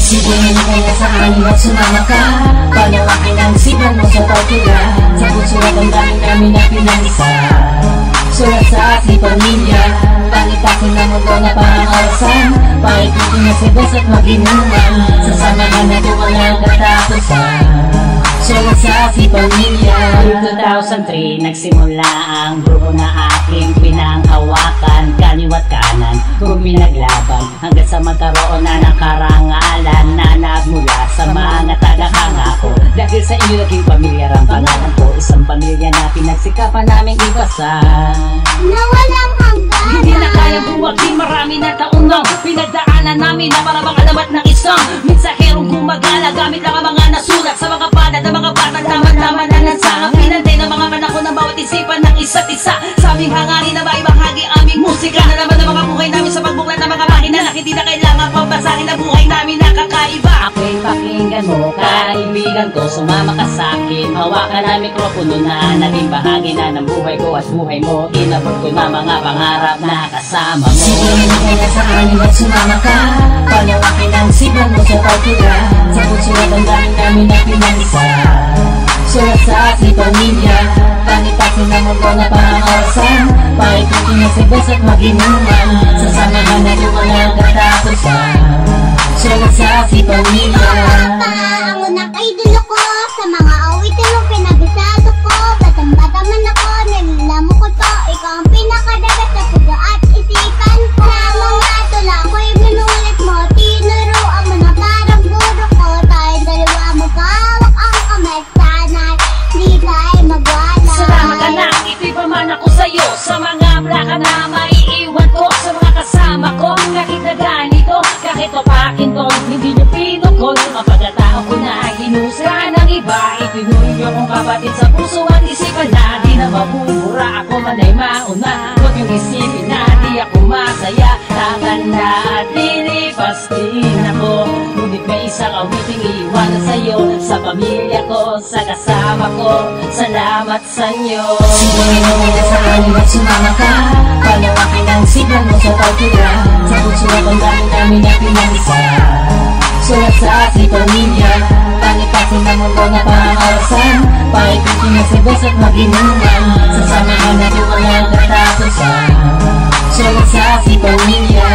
Sige kaya sa amin at sumama ka. Palawakin ang sipan mo sa tortura. Sa puso at ang dami namin na pinanisa. Sulat sa ating pamilya, pangitasin na mundo na parang orasan. Paikutin na sibos at mag-inuman. Sasamahan na ito walang katapusan. Sulat sa ating pamilya. 2003 nagsimula ang grupo na aking pinanghawakan. Kaliwat kanan kung pinaglaban, hanggang sa magkaroon na ng karangalan na nagmula sa mga tagahanga ko. Dahil sa inyo naging pamilya ang pangalan ko. Isang pamilya na pinagsikapan naming iwasan na walang hanggan. Hindi na kayang buwagin, marami na taon nang pinagdaanan namin na parabang alamat ng isang mensaherong gumagala. Gamit lang ang mga nasulat sa mga palad ng mga bata. Tama-tama na nansang pinantay ng mga panahon ng bawat isipan ng isa't isa. Sa aming hangarin na maibahagi aming musika na naman ang mga buhay namin sa pagbuklat ng mga makina na hindi na kailangan pambasahin ang buhay namin na kakaiba. Ako'y pakinggan mo, kaibigan ko, sumama ka sa'kin. Hawakan na mikropono na naging bahagi na ng buhay ko at buhay mo. Inabot ko na mga pangarap na kasama mo. Sige kaya sa amin at sumama ka. Palawakin ang sipan mo sa tortura. Sa puso at ang dami namin na pinanisa. Sulat sa ating pamilya, pangitasin na mundo na parang orasan. Paikutin na sibos at mag-inuman. Sasamahan na ito walang katapusan. Sulat sa ating pamilya. Ang unang idolo ko, sa mga awitin mo pinabisado ko. Batang-bata man ako, nilalamu ko to. Ikaw ang pinakadagat sa puso at isipan ko. Sa mga tula ko'y binulit mo, tinuruan mo na parang guro ko. Tayo dalawa magkawak ang kamay, sana'y di tayo magwala. Salamat anak, ito'y paman ako sa'yo. Sa mga plaka na maiiwan ko, sa mga kasama ko, kahit na ganito, kahit opakin to, hindi nyo pinukol. Ang pagkatao ko na hinusga ng iba, itinuyo kong kapatid sa puso at isipan na di na mabubura. Ako man ay mauna, huwag yung isipin na di ako masaya. Tatanda at lilipas din ako, ngunit may isang awiting iiwanan sa'yo. Sa pamilya ko, sa kasama ko, salamat sa inyo. Sige kaya sa amin at sumama ka. Palawakin ang sipan mo sa tortura. Sa puso at ang dami namin na pinanisa. Sulat sa ating pamilya, pangitasin na mundo na parang orasan. Paikutin na sibos at mag-inuman. Sasamahan na ito walang katapusan. Sulat sa ating pamilya.